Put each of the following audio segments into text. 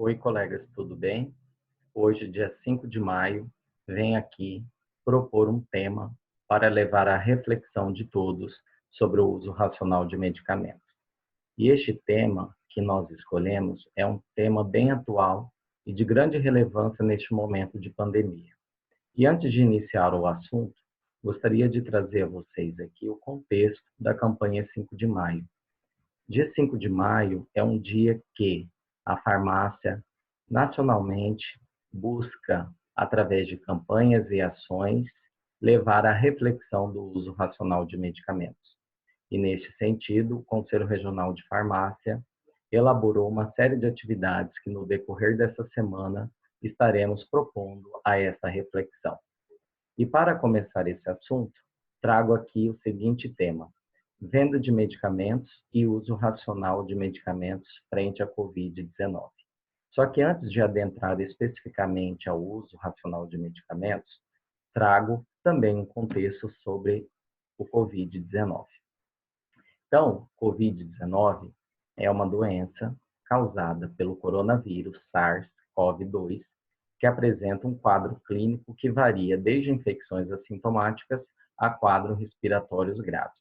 Oi, colegas, tudo bem? Hoje, dia 5 de maio, venho aqui propor um tema para levar à reflexão de todos sobre o uso racional de medicamentos. E este tema que nós escolhemos é um tema bem atual e de grande relevância neste momento de pandemia. E antes de iniciar o assunto, gostaria de trazer a vocês aqui o contexto da campanha 5 de maio. Dia 5 de maio é um dia que a farmácia, nacionalmente, busca, através de campanhas e ações, levar à reflexão do uso racional de medicamentos. E, neste sentido, o Conselho Regional de Farmácia elaborou uma série de atividades que, no decorrer dessa semana, estaremos propondo a essa reflexão. E, para começar esse assunto, trago aqui o seguinte tema: venda de medicamentos e uso racional de medicamentos frente à Covid-19. Só que antes de adentrar especificamente ao uso racional de medicamentos, trago também um contexto sobre o Covid-19. Então, Covid-19 é uma doença causada pelo coronavírus SARS-CoV-2, que apresenta um quadro clínico que varia desde infecções assintomáticas a quadros respiratórios graves.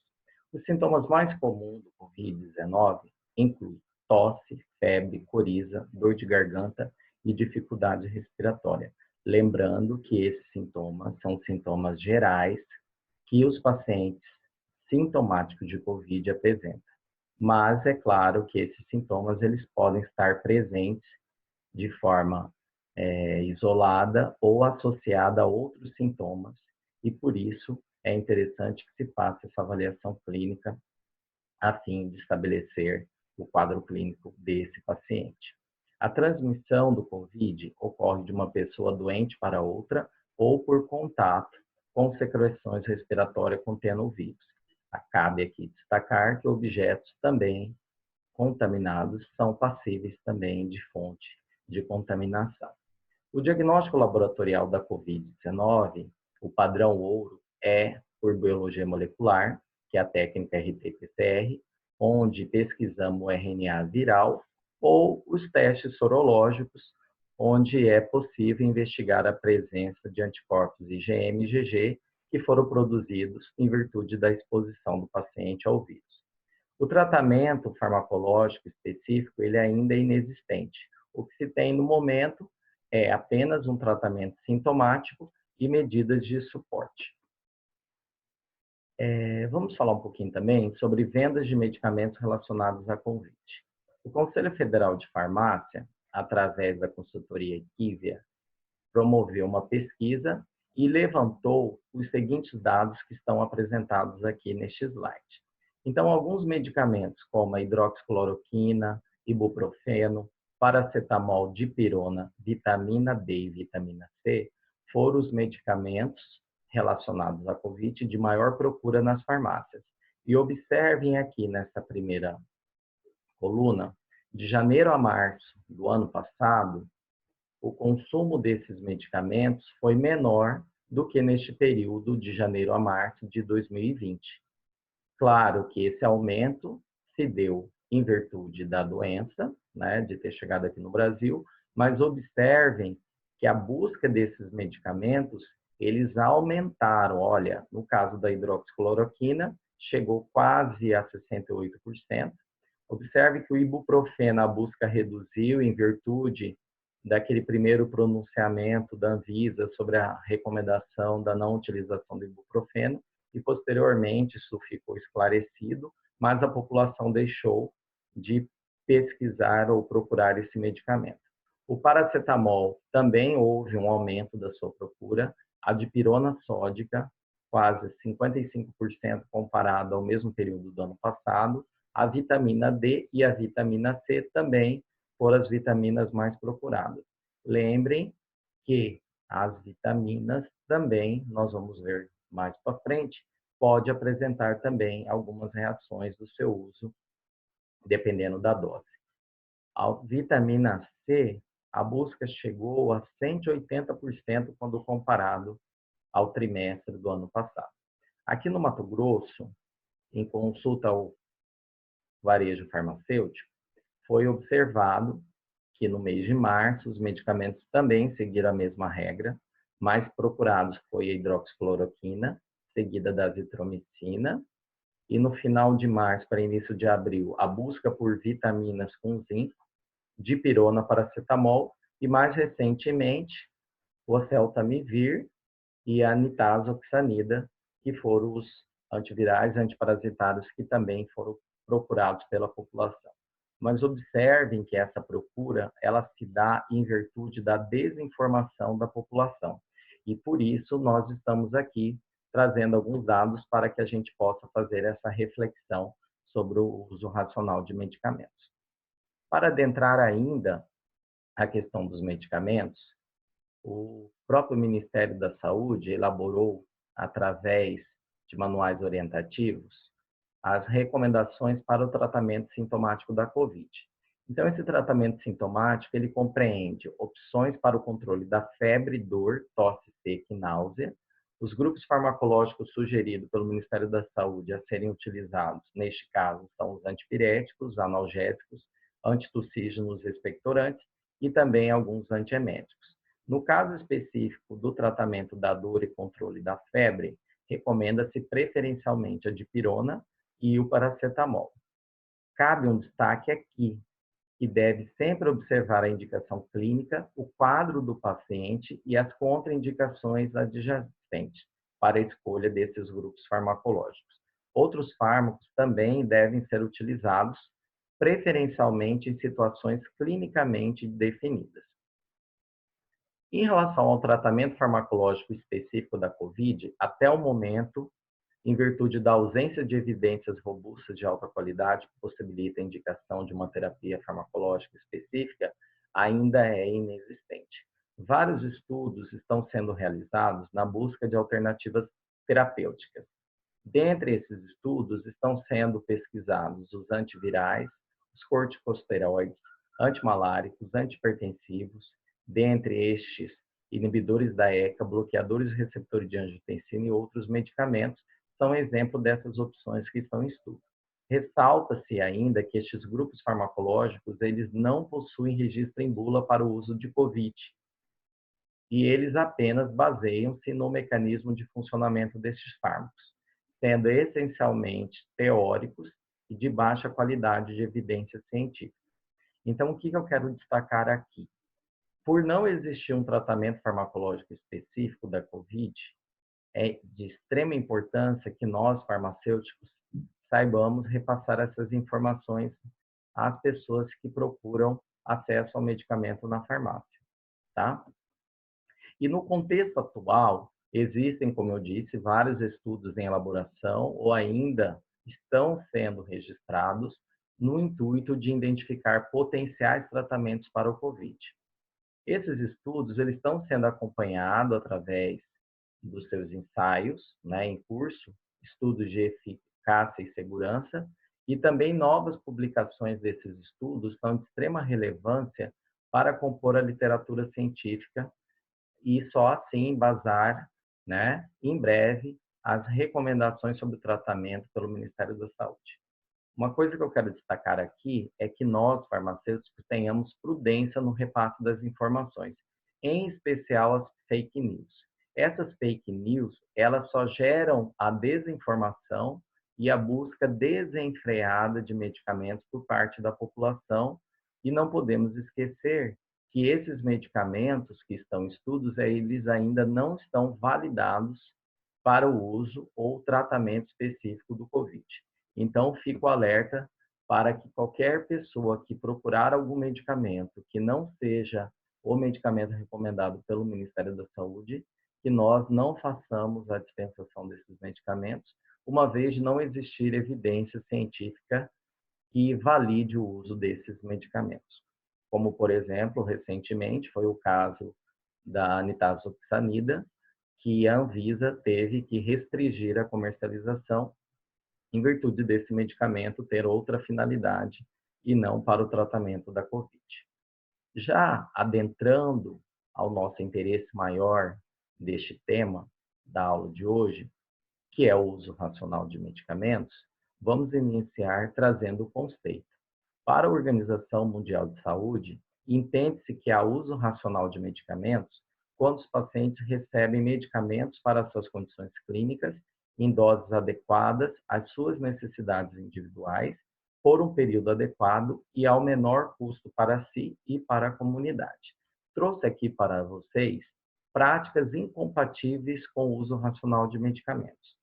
Os sintomas mais comuns do Covid-19 incluem tosse, febre, coriza, dor de garganta e dificuldade respiratória. Lembrando que esses sintomas são sintomas gerais que os pacientes sintomáticos de Covid apresentam. Mas é claro que esses sintomas eles podem estar presentes de forma isolada ou associada a outros sintomas, e por isso é interessante que se faça essa avaliação clínica a fim de estabelecer o quadro clínico desse paciente. A transmissão do COVID ocorre de uma pessoa doente para outra ou por contato com secreções respiratórias contendo o vírus. Cabe aqui destacar que objetos também contaminados são passíveis também de fonte de contaminação. O diagnóstico laboratorial da COVID-19, o padrão ouro, é por biologia molecular, que é a técnica RT-PCR, onde pesquisamos o RNA viral, ou os testes sorológicos, onde é possível investigar a presença de anticorpos IgM e IgG que foram produzidos em virtude da exposição do paciente ao vírus. O tratamento farmacológico específico ele ainda é inexistente. O que se tem no momento é apenas um tratamento sintomático e medidas de suporte. Vamos falar um pouquinho também sobre vendas de medicamentos relacionados à Covid. O Conselho Federal de Farmácia, através da consultoria IQVIA, promoveu uma pesquisa e levantou os seguintes dados que estão apresentados aqui neste slide. Então, alguns medicamentos, como a hidroxicloroquina, ibuprofeno, paracetamol, dipirona, vitamina D e vitamina C, foram os medicamentos relacionados à Covid de maior procura nas farmácias. E observem aqui nessa primeira coluna, de janeiro a março do ano passado, o consumo desses medicamentos foi menor do que neste período de janeiro a março de 2020. Claro que esse aumento se deu em virtude da doença, né, de ter chegado aqui no Brasil, mas observem que a busca desses medicamentos, eles aumentaram. Olha, no caso da hidroxicloroquina, chegou quase a 68%. Observe que o ibuprofeno, a busca reduziu em virtude daquele primeiro pronunciamento da Anvisa sobre a recomendação da não utilização do ibuprofeno, e posteriormente isso ficou esclarecido, mas a população deixou de pesquisar ou procurar esse medicamento. O paracetamol também houve um aumento da sua procura, a dipirona sódica, quase 55% comparado ao mesmo período do ano passado, a vitamina D e a vitamina C também foram as vitaminas mais procuradas. Lembrem que as vitaminas também, nós vamos ver mais para frente, pode apresentar também algumas reações do seu uso, dependendo da dose. A vitamina C, a busca chegou a 180% quando comparado ao trimestre do ano passado. Aqui no Mato Grosso, em consulta ao varejo farmacêutico, foi observado que no mês de março os medicamentos também seguiram a mesma regra. Mais procurados foi a hidroxicloroquina, seguida da azitromicina, e no final de março para início de abril, a busca por vitaminas com zinco, dipirona, paracetamol, e mais recentemente, o oseltamivir e a nitazoxanida, que foram os antivirais e antiparasitários que também foram procurados pela população. Mas observem que essa procura, ela se dá em virtude da desinformação da população. E por isso nós estamos aqui trazendo alguns dados para que a gente possa fazer essa reflexão sobre o uso racional de medicamentos. Para adentrar ainda a questão dos medicamentos, o próprio Ministério da Saúde elaborou, através de manuais orientativos, as recomendações para o tratamento sintomático da COVID. Então, esse tratamento sintomático, ele compreende opções para o controle da febre, dor, tosse seca e náusea. Os grupos farmacológicos sugeridos pelo Ministério da Saúde a serem utilizados, neste caso, são os antipiréticos, analgésicos, antitussígenos, expectorantes e também alguns antieméticos. No caso específico do tratamento da dor e controle da febre, recomenda-se preferencialmente a dipirona e o paracetamol. Cabe um destaque aqui, que deve sempre observar a indicação clínica, o quadro do paciente e as contraindicações adjacentes para a escolha desses grupos farmacológicos. Outros fármacos também devem ser utilizados, preferencialmente em situações clinicamente definidas. Em relação ao tratamento farmacológico específico da COVID, até o momento, em virtude da ausência de evidências robustas de alta qualidade que possibilita a indicação de uma terapia farmacológica específica, ainda é inexistente. Vários estudos estão sendo realizados na busca de alternativas terapêuticas. Dentre esses estudos, estão sendo pesquisados os antivirais, os corticosteroides, antimaláricos, antihipertensivos, dentre estes, inibidores da ECA, bloqueadores de receptores de angiotensina e outros medicamentos, são exemplo dessas opções que estão em estudo. Ressalta-se ainda que estes grupos farmacológicos, eles não possuem registro em bula para o uso de COVID, e eles apenas baseiam-se no mecanismo de funcionamento destes fármacos, sendo essencialmente teóricos e de baixa qualidade de evidência científica. Então, o que eu quero destacar aqui? Por não existir um tratamento farmacológico específico da COVID, é de extrema importância que nós, farmacêuticos, saibamos repassar essas informações às pessoas que procuram acesso ao medicamento na farmácia, tá? E no contexto atual, existem, como eu disse, vários estudos em elaboração ou ainda estão sendo registrados no intuito de identificar potenciais tratamentos para o COVID. Esses estudos eles estão sendo acompanhados através dos seus ensaios, em curso, estudos de eficácia e segurança, e também novas publicações desses estudos são de extrema relevância para compor a literatura científica e só assim embasar, em breve, as recomendações sobre o tratamento pelo Ministério da Saúde. Uma coisa que eu quero destacar aqui é que nós, farmacêuticos, tenhamos prudência no repasse das informações, em especial as fake news. Essas fake news, elas só geram a desinformação e a busca desenfreada de medicamentos por parte da população, e não podemos esquecer que esses medicamentos que estão em estudos, eles ainda não estão validados para o uso ou tratamento específico do COVID. Então, fico alerta para que qualquer pessoa que procurar algum medicamento que não seja o medicamento recomendado pelo Ministério da Saúde, que nós não façamos a dispensação desses medicamentos, uma vez de não existir evidência científica que valide o uso desses medicamentos. Como, por exemplo, recentemente foi o caso da nitazoxanida, que a Anvisa teve que restringir a comercialização em virtude desse medicamento ter outra finalidade e não para o tratamento da COVID. Já adentrando ao nosso interesse maior deste tema da aula de hoje, que é o uso racional de medicamentos, vamos iniciar trazendo o conceito. Para a Organização Mundial de Saúde, Entende-se que há uso racional de medicamentos quando os pacientes recebem medicamentos para suas condições clínicas em doses adequadas às suas necessidades individuais, por um período adequado e ao menor custo para si e para a comunidade. Trouxe aqui para vocês práticas incompatíveis com o uso racional de medicamentos.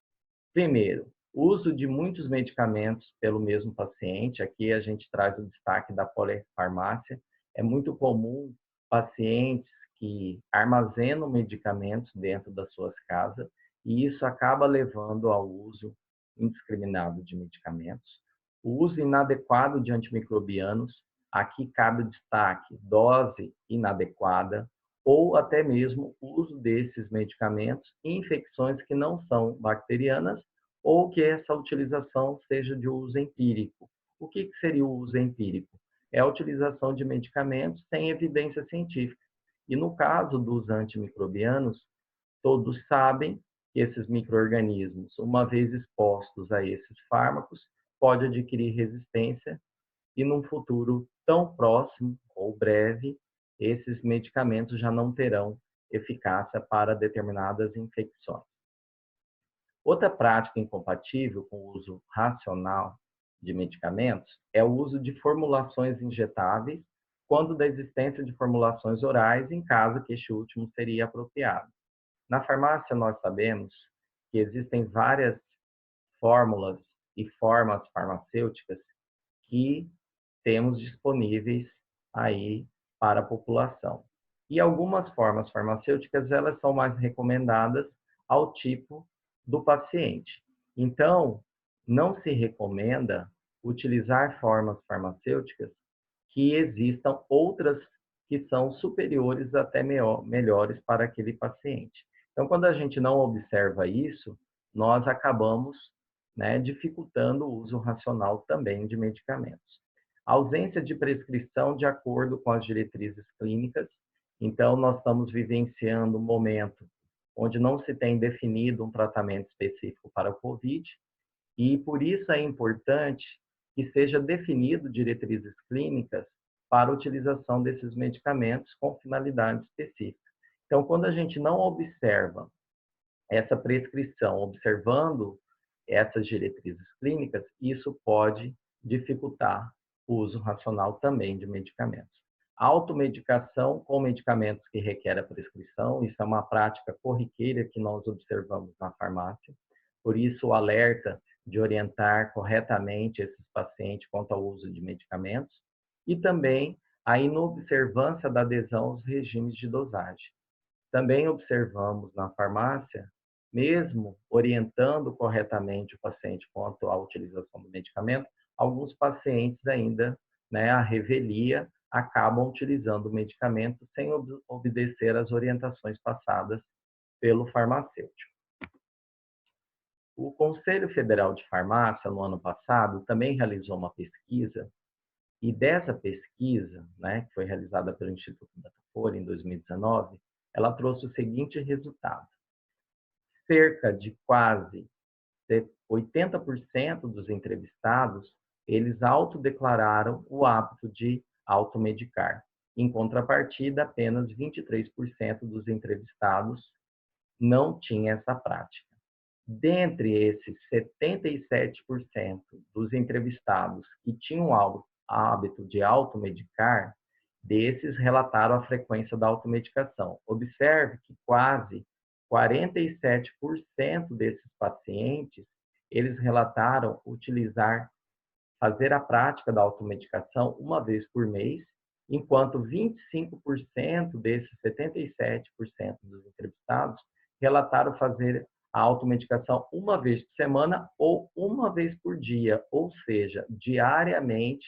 Primeiro, o uso de muitos medicamentos pelo mesmo paciente. Aqui a gente traz o destaque da polifarmácia. É muito comum pacientes que armazenam medicamentos dentro das suas casas e isso acaba levando ao uso indiscriminado de medicamentos. O uso inadequado de antimicrobianos, aqui cabe o destaque dose inadequada, ou até mesmo o uso desses medicamentos em infecções que não são bacterianas ou que essa utilização seja de uso empírico. O que seria o uso empírico? É a utilização de medicamentos sem evidência científica. E no caso dos antimicrobianos, todos sabem que esses micro-organismos, uma vez expostos a esses fármacos, pode adquirir resistência e num futuro tão próximo ou breve, esses medicamentos já não terão eficácia para determinadas infecções. Outra prática incompatível com o uso racional de medicamentos é o uso de formulações injetáveis quando da existência de formulações orais, em caso que este último seria apropriado. Na farmácia, nós sabemos que existem várias fórmulas e formas farmacêuticas que temos disponíveis aí para a população. E algumas formas farmacêuticas, elas são mais recomendadas ao tipo do paciente. Então, não se recomenda utilizar formas farmacêuticas que existam outras que são superiores até melhores para aquele paciente. Então, quando a gente não observa isso, nós acabamos, dificultando o uso racional também de medicamentos. A ausência de prescrição de acordo com as diretrizes clínicas. Então, nós estamos vivenciando um momento onde não se tem definido um tratamento específico para o COVID, e por isso é importante que seja definido diretrizes clínicas para a utilização desses medicamentos com finalidade específica. Então, quando a gente não observa essa prescrição, observando essas diretrizes clínicas, isso pode dificultar o uso racional também de medicamentos. Automedicação com medicamentos que requerem a prescrição, isso é uma prática corriqueira que nós observamos na farmácia. Por isso, o alerta de orientar corretamente esses pacientes quanto ao uso de medicamentos e também a inobservância da adesão aos regimes de dosagem. Também observamos na farmácia, mesmo orientando corretamente o paciente quanto à utilização do medicamento, alguns pacientes ainda, à revelia, acabam utilizando o medicamento sem obedecer às orientações passadas pelo farmacêutico. O Conselho Federal de Farmácia, no ano passado, também realizou uma pesquisa, e dessa pesquisa, que foi realizada pelo Instituto Datafolha em 2019, ela trouxe o seguinte resultado. Cerca de quase 80% dos entrevistados, eles autodeclararam o hábito de automedicar. Em contrapartida, apenas 23% dos entrevistados não tinha essa prática. Dentre esses 77% dos entrevistados que tinham o hábito de automedicar, desses relataram a frequência da automedicação. Observe que quase 47% desses pacientes, eles relataram fazer a prática da automedicação uma vez por mês, enquanto 25% desses 77% dos entrevistados relataram fazer a automedicação uma vez por semana ou uma vez por dia, ou seja, diariamente,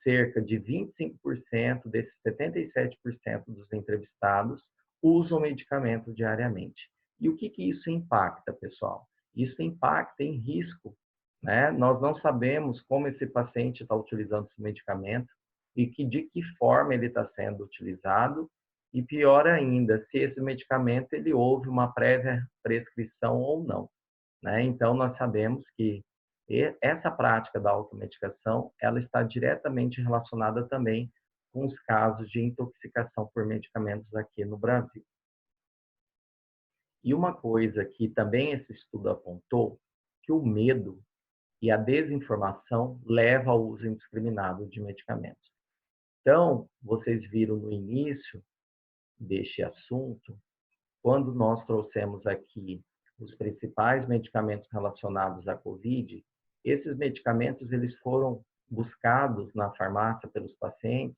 cerca de 25% desses 77% dos entrevistados usam medicamento diariamente. E o que isso impacta, pessoal? Isso impacta em risco, Nós não sabemos como esse paciente está utilizando esse medicamento e de que forma ele está sendo utilizado, e pior ainda, se esse medicamento ele houve uma prévia prescrição ou não, Então, nós sabemos que essa prática da automedicação, ela está diretamente relacionada também com os casos de intoxicação por medicamentos aqui no Brasil. E uma coisa que também esse estudo apontou, que o medo e a desinformação levam ao uso indiscriminado de medicamentos. Então, vocês viram no início deste assunto, quando nós trouxemos aqui os principais medicamentos relacionados à COVID, esses medicamentos eles foram buscados na farmácia pelos pacientes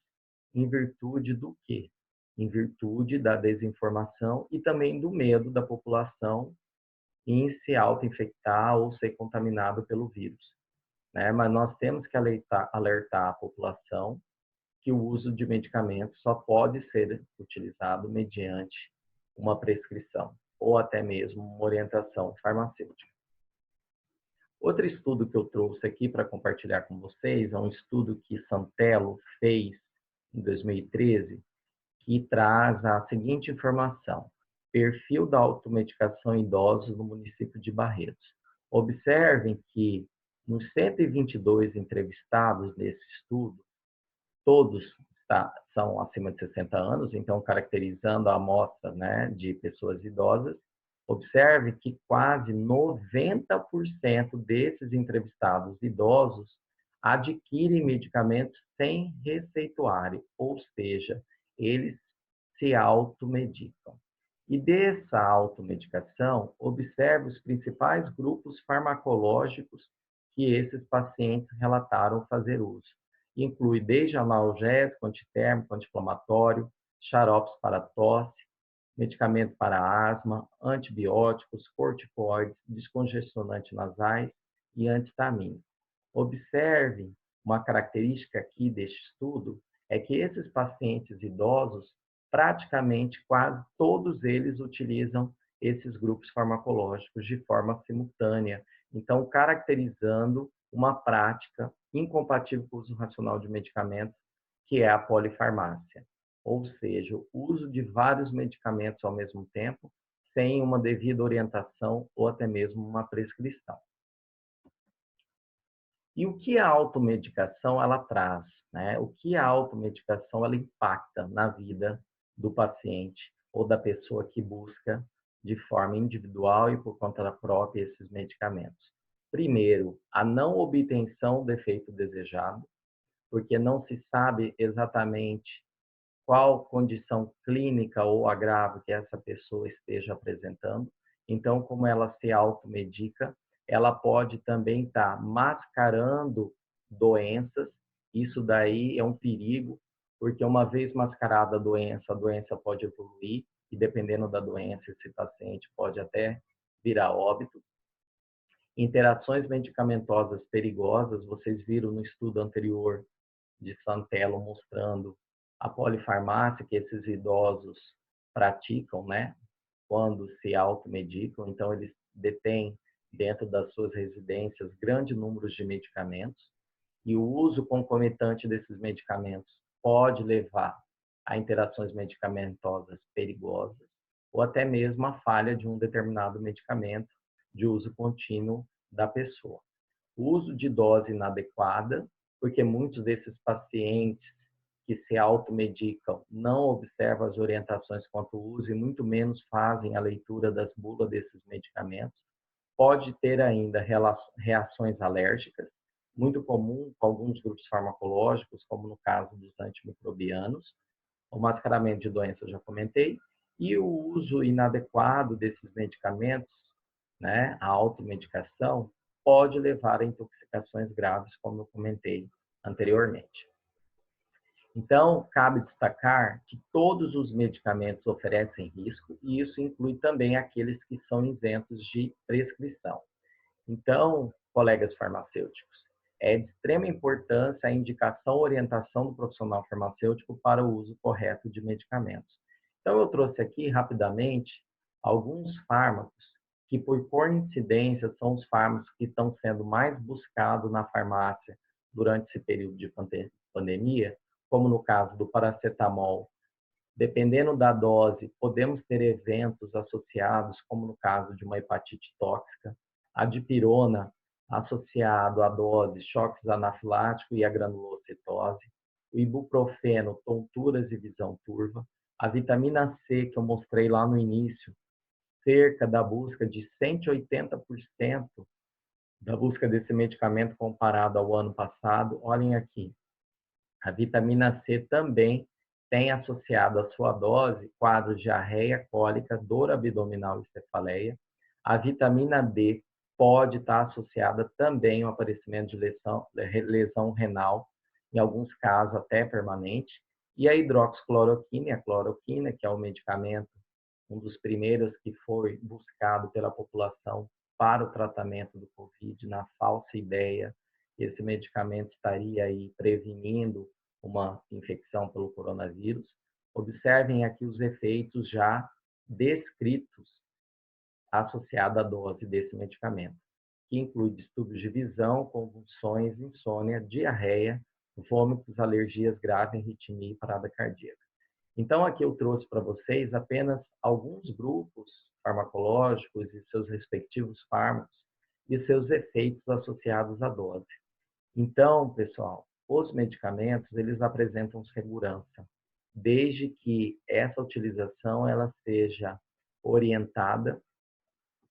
em virtude do quê? Em virtude da desinformação e também do medo da população em se auto-infectar ou ser contaminado pelo vírus, né? Mas nós temos que alertar a população que o uso de medicamentos só pode ser utilizado mediante uma prescrição ou até mesmo uma orientação farmacêutica. Outro estudo que eu trouxe aqui para compartilhar com vocês é um estudo que Santelo fez em 2013, que traz a seguinte informação: perfil da automedicação em idosos no município de Barretos. Observem que nos 122 entrevistados nesse estudo, todos são acima de 60 anos, então caracterizando a amostra, né, de pessoas idosas. Observe que quase 90% desses entrevistados idosos adquirem medicamentos sem receituário, ou seja, eles se automedicam. E dessa automedicação, observe os principais grupos farmacológicos que esses pacientes relataram fazer uso. Inclui desde analgésico, antitérmico, anti-inflamatório, xaropes para tosse, medicamento para asma, antibióticos, corticoides, descongestionantes nasais e antihistamínicos. Observe uma característica aqui deste estudo, é que esses pacientes idosos, praticamente quase todos eles utilizam esses grupos farmacológicos de forma simultânea, então caracterizando uma prática incompatível com o uso racional de medicamentos, que é a polifarmácia, ou seja, o uso de vários medicamentos ao mesmo tempo, sem uma devida orientação ou até mesmo uma prescrição. E o que a automedicação ela traz, né? O que a automedicação ela impacta na vida do paciente ou da pessoa que busca de forma individual e por conta própria esses medicamentos? Primeiro, a não obtenção do efeito desejado, porque não se sabe exatamente qual condição clínica ou agravo que essa pessoa esteja apresentando. Então, como ela se automedica, ela pode também estar mascarando doenças. Isso daí é um perigo, porque uma vez mascarada a doença pode evoluir e dependendo da doença, esse paciente pode até virar óbito. Interações medicamentosas perigosas, vocês viram no estudo anterior de Santelo mostrando a polifarmácia que esses idosos praticam, né? Quando se automedicam, então eles detêm dentro das suas residências grande número de medicamentos e o uso concomitante desses medicamentos pode levar a interações medicamentosas perigosas ou até mesmo a falha de um determinado medicamento de uso contínuo da pessoa. O uso de dose inadequada, porque muitos desses pacientes que se automedicam não observam as orientações quanto ao uso e muito menos fazem a leitura das bulas desses medicamentos. Pode ter ainda reações alérgicas, muito comum com alguns grupos farmacológicos, como no caso dos antimicrobianos. O mascaramento de doenças eu já comentei. E o uso inadequado desses medicamentos, né, a automedicação, pode levar a intoxicações graves, como eu comentei anteriormente. Então, cabe destacar que todos os medicamentos oferecem risco e isso inclui também aqueles que são isentos de prescrição. Então, colegas farmacêuticos, é de extrema importância a indicação e orientação do profissional farmacêutico para o uso correto de medicamentos. Então, eu trouxe aqui rapidamente alguns fármacos que, por coincidência, são os fármacos que estão sendo mais buscados na farmácia durante esse período de pandemia, como no caso do paracetamol. Dependendo da dose, podemos ter eventos associados, como no caso de uma hepatite tóxica, a dipirona, associado à dose, choques anafiláticos e a granulocitose. o ibuprofeno, tonturas e visão turva, a vitamina C, que eu mostrei lá no início, cerca da busca de 180% da busca desse medicamento comparado ao ano passado. Olhem aqui, a vitamina C também tem associado à sua dose quadros de diarreia, cólica, dor abdominal e cefaleia. A vitamina D pode estar associada também ao aparecimento de lesão renal, em alguns casos até permanente. E a hidroxicloroquina, a cloroquina, que é o medicamento, um dos primeiros que foi buscado pela população para o tratamento do Covid, na falsa ideia que esse medicamento estaria aí prevenindo uma infecção pelo coronavírus. Observem aqui os efeitos já descritos associados à dose desse medicamento, que inclui distúrbios de visão, convulsões, insônia, diarreia, vômitos, alergias graves, arritmia e parada cardíaca. Então, aqui eu trouxe para vocês apenas alguns grupos farmacológicos e seus respectivos fármacos e seus efeitos associados à dose. Então, pessoal, os medicamentos, eles apresentam segurança, desde que essa utilização ela seja orientada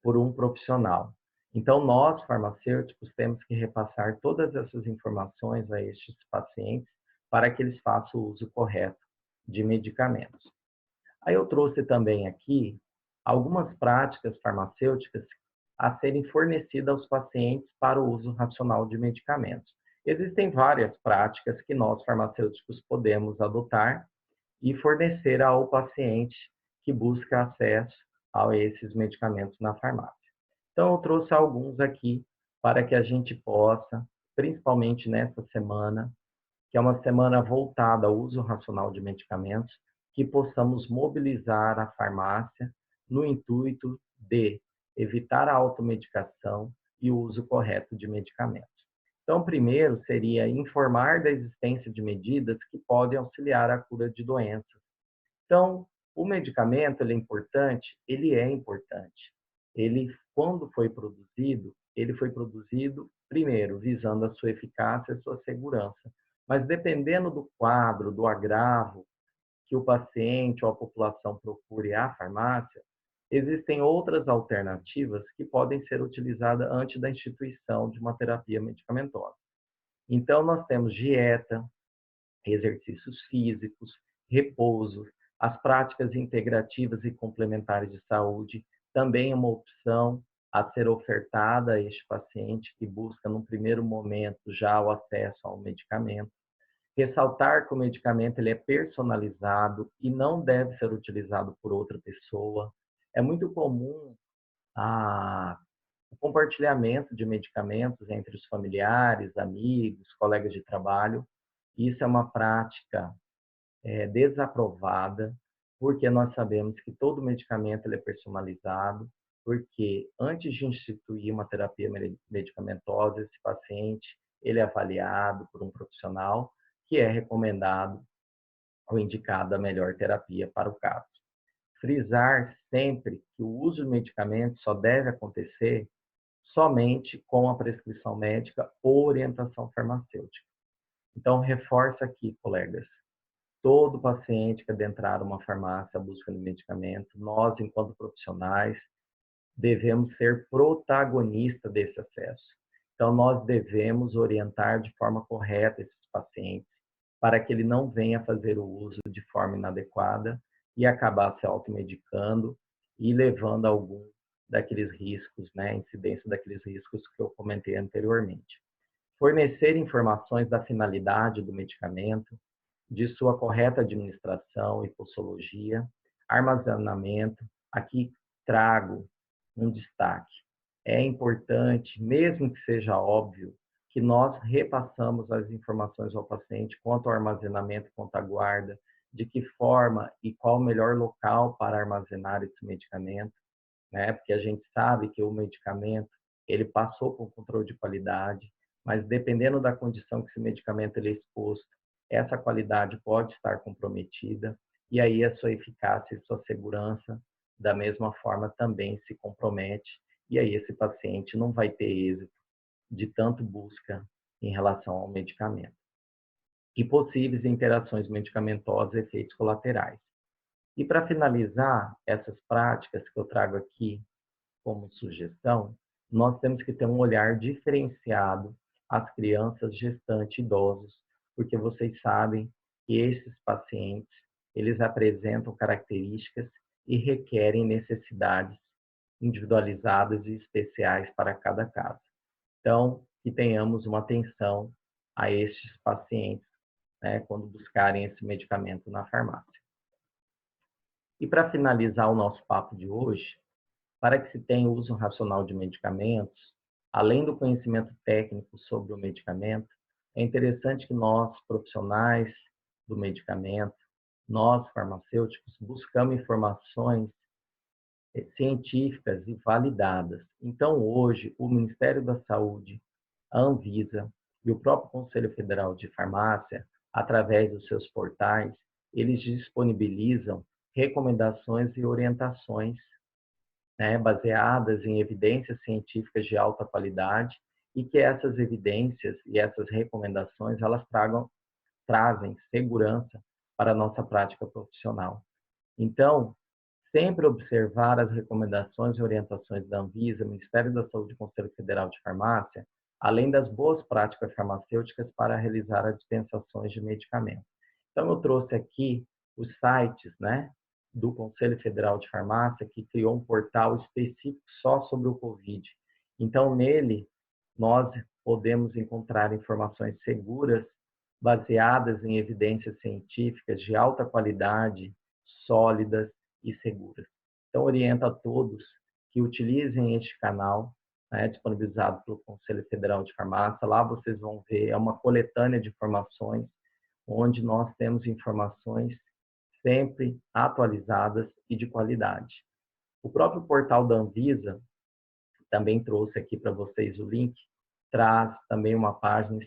por um profissional. Então, nós, farmacêuticos, temos que repassar todas essas informações a estes pacientes para que eles façam o uso correto de medicamentos. Aí eu trouxe também aqui algumas práticas farmacêuticas a serem fornecidas aos pacientes para o uso racional de medicamentos. Existem várias práticas que nós, farmacêuticos, podemos adotar e fornecer ao paciente que busca acesso a esses medicamentos na farmácia. Então, eu trouxe alguns aqui para que a gente possa, principalmente nessa semana, que é uma semana voltada ao uso racional de medicamentos, que possamos mobilizar a farmácia no intuito de evitar a automedicação e o uso correto de medicamentos. Então, primeiro seria informar da existência de medidas que podem auxiliar a cura de doenças. Então, o medicamento, ele é importante? Ele é importante. Ele, quando ele foi produzido, primeiro, visando a sua eficácia e a sua segurança. Mas dependendo do quadro, do agravo que o paciente ou a população procure à farmácia, existem outras alternativas que podem ser utilizadas antes da instituição de uma terapia medicamentosa. Então, nós temos dieta, exercícios físicos, repouso, as práticas integrativas e complementares de saúde, também é uma opção a ser ofertada a este paciente que busca, num primeiro momento, já o acesso ao medicamento. Ressaltar que o medicamento ele é personalizado e não deve ser utilizado por outra pessoa. É muito comum o compartilhamento de medicamentos entre os familiares, amigos, colegas de trabalho. Isso é uma prática desaprovada, porque nós sabemos que todo medicamento ele é personalizado, porque antes de instituir uma terapia medicamentosa, esse paciente ele é avaliado por um profissional que é recomendado ou indicado a melhor terapia para o caso. Frisar sempre que o uso de medicamentos só deve acontecer somente com a prescrição médica ou orientação farmacêutica. Então, reforço aqui, colegas, todo paciente que adentrar uma farmácia à busca de medicamento, nós, enquanto profissionais, devemos ser protagonistas desse acesso. Então, nós devemos orientar de forma correta esses pacientes para que ele não venha fazer o uso de forma inadequada e acabar se automedicando e levando a algum daqueles riscos, incidência daqueles riscos que eu comentei anteriormente. Fornecer informações da finalidade do medicamento, de sua correta administração e posologia, armazenamento. Aqui trago um destaque. É importante, mesmo que seja óbvio, que nós repassamos as informações ao paciente quanto ao armazenamento, quanto à guarda, de que forma e qual o melhor local para armazenar esse medicamento, Porque a gente sabe que o medicamento, ele passou por controle de qualidade, mas dependendo da condição que esse medicamento ele é exposto, essa qualidade pode estar comprometida, e aí a sua eficácia e sua segurança, da mesma forma, também se compromete, e aí esse paciente não vai ter êxito de tanto busca em relação ao medicamento. e possíveis interações medicamentosas e efeitos colaterais. E para finalizar essas práticas que eu trago aqui como sugestão, nós temos que ter um olhar diferenciado às crianças, gestantes e idosos, porque vocês sabem que esses pacientes, eles apresentam características e requerem necessidades individualizadas e especiais para cada caso. Então, que tenhamos uma atenção a estes pacientes, né, quando buscarem esse medicamento na farmácia. E para finalizar o nosso papo de hoje, para que se tenha o uso racional de medicamentos, além do conhecimento técnico sobre o medicamento, é interessante que nós, profissionais do medicamento, nós, farmacêuticos, buscamos informações científicas e validadas. Então, hoje, o Ministério da Saúde, a Anvisa e o próprio Conselho Federal de Farmácia, através dos seus portais, eles disponibilizam recomendações e orientações, né, baseadas em evidências científicas de alta qualidade, e que essas evidências e essas recomendações elas trazem segurança para a nossa prática profissional. Então, sempre observar as recomendações e orientações da Anvisa, Ministério da Saúde e Conselho Federal de Farmácia, além das boas práticas farmacêuticas para realizar as dispensações de medicamentos. Então, eu trouxe aqui os sites, né, do Conselho Federal de Farmácia, que criou um portal específico só sobre o COVID. Então, nele, nós podemos encontrar informações seguras, baseadas em evidências científicas de alta qualidade, sólidas e seguras. Então, oriento a todos que utilizem este canal, né, disponibilizado pelo Conselho Federal de Farmácia. Lá vocês vão ver, é uma coletânea de informações, onde nós temos informações sempre atualizadas e de qualidade. O próprio portal da Anvisa, também trouxe aqui para vocês o link, traz também uma página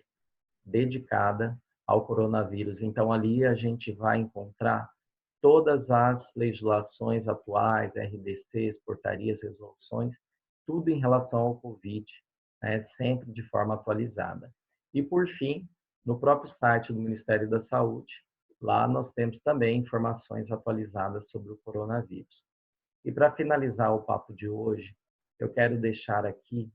dedicada ao coronavírus. Então, ali a gente vai encontrar todas as legislações atuais, RDCs, portarias, resoluções, tudo em relação ao COVID, né, sempre de forma atualizada. E, por fim, no próprio site do Ministério da Saúde, lá nós temos também informações atualizadas sobre o coronavírus. E para finalizar o papo de hoje, eu quero deixar aqui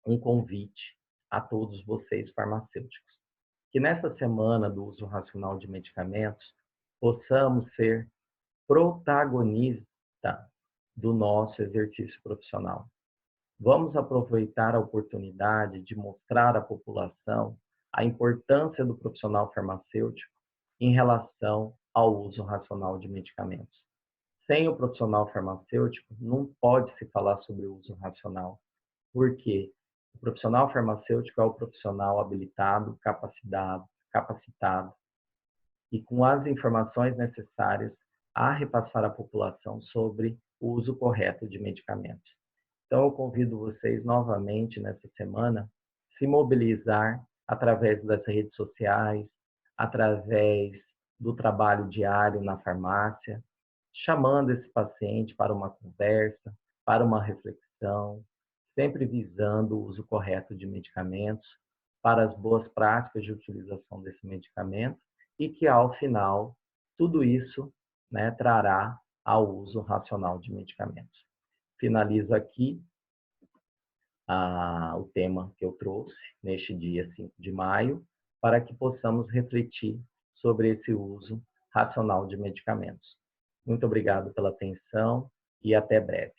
um convite a todos vocês farmacêuticos, que nessa semana do uso racional de medicamentos, possamos ser protagonista do nosso exercício profissional. Vamos aproveitar a oportunidade de mostrar à população a importância do profissional farmacêutico em relação ao uso racional de medicamentos. Sem o profissional farmacêutico, não pode se falar sobre o uso racional, porque o profissional farmacêutico é o profissional habilitado, capacitado e com as informações necessárias a repassar à população sobre o uso correto de medicamentos. Então, eu convido vocês novamente nessa semana a se mobilizar através das redes sociais, através do trabalho diário na farmácia, chamando esse paciente para uma conversa, para uma reflexão, sempre visando o uso correto de medicamentos, para as boas práticas de utilização desse medicamento, e que, ao final, tudo isso, né, trará ao uso racional de medicamentos. Finalizo aqui o tema que eu trouxe neste dia 5 de maio, para que possamos refletir sobre esse uso racional de medicamentos. Muito obrigado pela atenção e até breve.